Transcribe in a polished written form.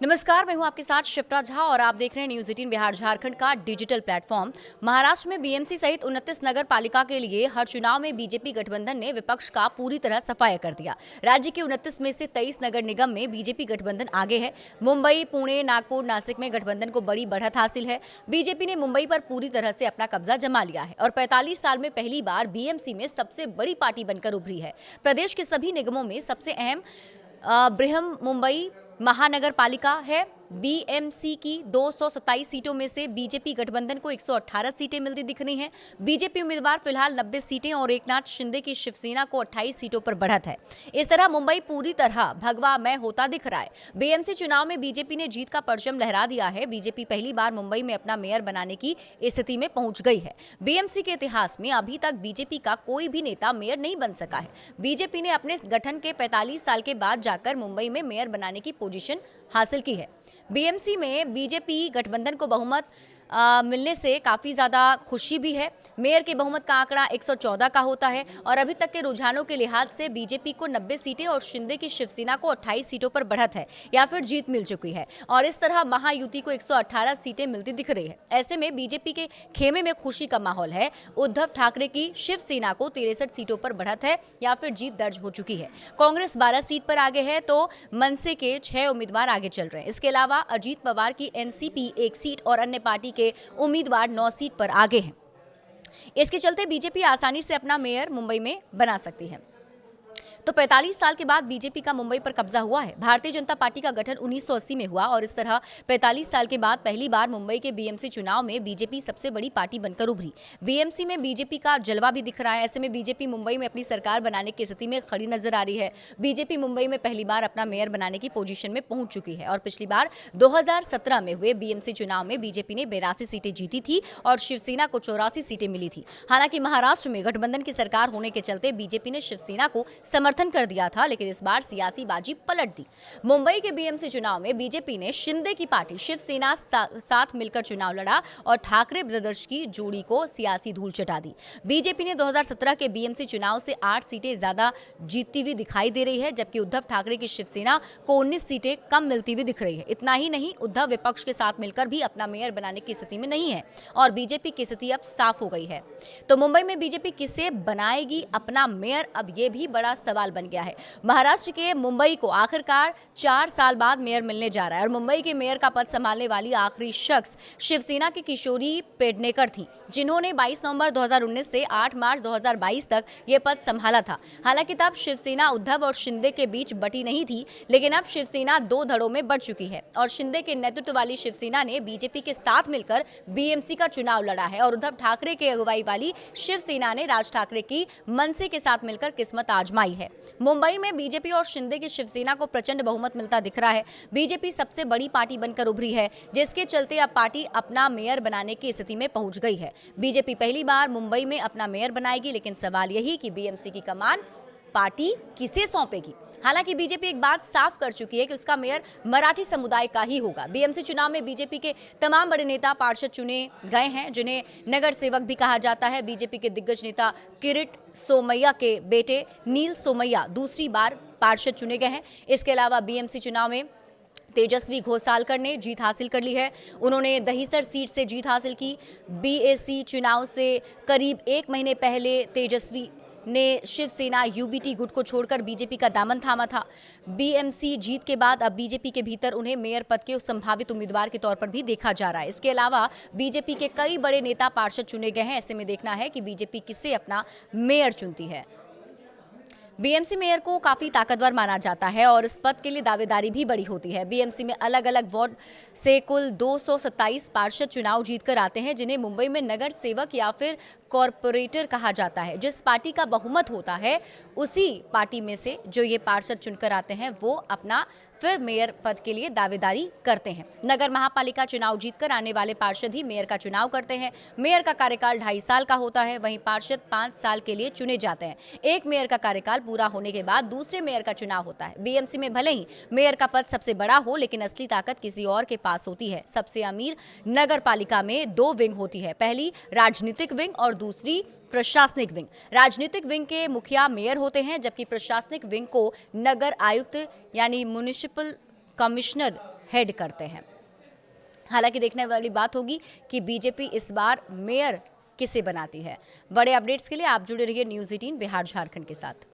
नमस्कार, मैं हूं आपके साथ शिप्रा झा और आप देख रहे हैं न्यूज़ 18 बिहार झारखंड का डिजिटल प्लेटफॉर्म। महाराष्ट्र में बीएमसी सहित 29 नगर पालिका के लिए हर चुनाव में बीजेपी गठबंधन ने विपक्ष का पूरी तरह सफाया कर दिया। राज्य के 29 में से 23 नगर निगम में बीजेपी गठबंधन आगे है। मुंबई, पुणे, नागपुर, नासिक में गठबंधन को बड़ी बढ़त हासिल है। बीजेपी ने मुंबई पर पूरी तरह से अपना कब्जा जमा लिया है और 45 साल में पहली बार बीएमसी में सबसे बड़ी पार्टी बनकर उभरी है। प्रदेश के सभी निगमों में सबसे अहम बृहम मुंबई महानगर पालिका है। बीएमसी की 227 सीटों में से बीजेपी गठबंधन को 118 सीटें मिलती दिख रही हैं। बीजेपी उम्मीदवार फिलहाल 90 सीटें और एकनाथ शिंदे की शिवसेना को 28 सीटों पर बढ़त है। इस तरह मुंबई पूरी तरह भगवामय होता दिख रहा है। बीएमसी चुनाव में बीजेपी ने जीत का परचम लहरा दिया है। बीजेपी पहली बार मुंबई में अपना मेयर बनाने की स्थिति में पहुंच गई है। बीएमसी के इतिहास में अभी तक बीजेपी का कोई भी नेता मेयर नहीं बन सका है। बीजेपी ने अपने गठन के 45 साल के बाद जाकर मुंबई में मेयर बनाने की पोजीशन हासिल की है। बीएमसी में बीजेपी गठबंधन को बहुमत मिलने से काफ़ी ज़्यादा खुशी भी है। मेयर के बहुमत का आंकड़ा 114 का होता है और अभी तक के रुझानों के लिहाज से बीजेपी को 90 सीटें और शिंदे की शिवसेना को 28 सीटों पर बढ़त है या फिर जीत मिल चुकी है और इस तरह महायुति को 118 सीटें मिलती दिख रही है। ऐसे में बीजेपी के खेमे में खुशी का माहौल है। उद्धव ठाकरे की शिवसेना को 63 सीटों पर बढ़त है या फिर जीत दर्ज हो चुकी है। कांग्रेस 12 सीट पर आगे है तो मनसे के 6 उम्मीदवार आगे चल रहे हैं। इसके अलावा अजीत पवार की एनसीपी 1 सीट और अन्य पार्टी के उम्मीदवार 9 सीट पर आगे हैं। इसके चलते बीजेपी आसानी से अपना मेयर मुंबई में बना सकती है। तो 45 साल के बाद बीजेपी का मुंबई पर कब्जा हुआ है। भारतीय जनता पार्टी का गठन 1980 में हुआ और इस तरह 45 साल के बाद पहली बार मुंबई के बीएमसी चुनाव में बीजेपी सबसे बड़ी पार्टी बनकर उभरी। बीएमसी में बीजेपी का जलवा भी दिख रहा है। ऐसे में बीजेपी मुंबई में अपनी सरकार बनाने की स्थिति में खड़ी नजर आ रही है। बीजेपी मुंबई में पहली बार अपना मेयर बनाने की पोजीशन में पहुंच चुकी है और पिछली बार 2017 में हुए बीएमसी चुनाव में बीजेपी ने 82 सीटें जीती थी और शिवसेना को 84 सीटें मिली थी। हालांकि महाराष्ट्र में गठबंधन की सरकार होने के चलते बीजेपी ने शिवसेना को समर्थन कर दिया था, लेकिन इस बार सियासी बाजी पलट दी। मुंबई के बीएमसी चुनाव में बीजेपी ने शिंदे की पार्टी शिवसेना साथ मिलकर चुनाव लड़ा और ठाकरे ब्रदर्स की जोड़ी को सियासी धूल चटा दी। बीजेपी ने 2017 के बीएमसी चुनाव से 8 सीटें ज्यादा जीतती हुई दिखाई दे रही है, जबकि उद्धव ठाकरे की शिवसेना को 19 सीटें कम मिलती हुई दिख रही है। इतना ही नहीं, उद्धव विपक्ष के साथ मिलकर भी अपना मेयर बनाने की स्थिति में नहीं है और बीजेपी की स्थिति अब साफ हो गई है। तो मुंबई में बीजेपी किसे बनाएगी अपना मेयर, अब ये भी बड़ा सवाल बन गया है। महाराष्ट्र के मुंबई को आखिरकार 4 साल बाद मेयर मिलने जा रहा है और मुंबई के मेयर का पद संभालने वाली आखिरी शख्स शिवसेना की किशोरी पेडनेकर थी, जिन्होंने 22 नवंबर 2019 से 8 मार्च 2022 तक ये पद संभाला था। हालांकि तब शिवसेना उद्धव और शिंदे के बीच बटी नहीं थी, लेकिन अब शिवसेना 2 धड़ों में बढ़ चुकी है और शिंदे के नेतृत्व वाली शिवसेना ने बीजेपी के साथ मिलकर बीएमसी का चुनाव लड़ा है और उद्धव ठाकरे के अगुवाई वाली शिवसेना ने राज ठाकरे की मनसे के साथ मिलकर किस्मत आजमाई है। मुंबई में बीजेपी और शिंदे की शिवसेना को प्रचंड बहुमत मिलता दिख रहा है। बीजेपी सबसे बड़ी पार्टी बनकर उभरी है, जिसके चलते अब पार्टी अपना मेयर बनाने की स्थिति में पहुंच गई है। बीजेपी पहली बार मुंबई में अपना मेयर बनाएगी, लेकिन सवाल यही कि बीएमसी की कमान पार्टी किसे सौंपेगी। हालांकि बीजेपी एक बात साफ कर चुकी है कि उसका मेयर मराठी समुदाय का ही होगा। बीएमसी चुनाव में बीजेपी के तमाम बड़े नेता पार्षद चुने गए हैं, जिन्हें नगर सेवक भी कहा जाता है। बीजेपी के दिग्गज नेता किरीट सोमैया के बेटे नील सोमैया दूसरी बार पार्षद चुने गए हैं। इसके अलावा बीएमसी चुनाव में तेजस्वी घोसालकर ने जीत हासिल कर ली है। उन्होंने दहीसर सीट से जीत हासिल की। बीएसी चुनाव से करीब 1 महीने पहले तेजस्वी ने शिवसेना यूबीटी गुट को छोड़कर बीजेपी का दामन थामा था। बीएमसी जीत के बाद अब बीजेपी के भीतर उन्हें मेयर पद के संभावित उम्मीदवार के तौर पर भी देखा जा रहा है। इसके अलावा बीजेपी के कई बड़े नेता पार्षद चुने गए हैं। ऐसे में देखना है कि बीजेपी किसे अपना मेयर चुनती है। बीएमसी मेयर को काफ़ी ताकतवर माना जाता है और इस पद के लिए दावेदारी भी बड़ी होती है। बीएमसी में अलग अलग वार्ड से कुल 227 पार्षद चुनाव जीतकर आते हैं, जिन्हें मुंबई में नगर सेवक या फिर कॉरपोरेटर कहा जाता है। जिस पार्टी का बहुमत होता है, उसी पार्टी में से जो ये पार्षद चुनकर आते हैं वो अपना फिर मेयर पद के लिए दावेदारी करते हैं। नगर महापालिका चुनाव जीतकर आने वाले पार्षद ही मेयर का चुनाव करते हैं। मेयर का कार्यकाल 2.5 साल का होता है, वहीं पार्षद 5 साल के लिए चुने जाते हैं। एक मेयर का कार्यकाल पूरा होने के बाद दूसरे मेयर का चुनाव होता है। बीएमसी में भले ही मेयर का पद सबसे बड़ा हो, लेकिन असली ताकत किसी और के पास होती है। सबसे अमीर नगर पालिका में 2 विंग होती है, पहली राजनीतिक विंग और दूसरी प्रशासनिक विंग। राजनीतिक विंग के मुखिया मेयर होते हैं, जबकि प्रशासनिक विंग को नगर आयुक्त यानी म्युनिसिपल कमिश्नर हेड करते हैं। हालांकि देखने वाली बात होगी कि बीजेपी इस बार मेयर किसे बनाती है। बड़े अपडेट्स के लिए आप जुड़े रहिए न्यूज़ 18 बिहार झारखंड के साथ।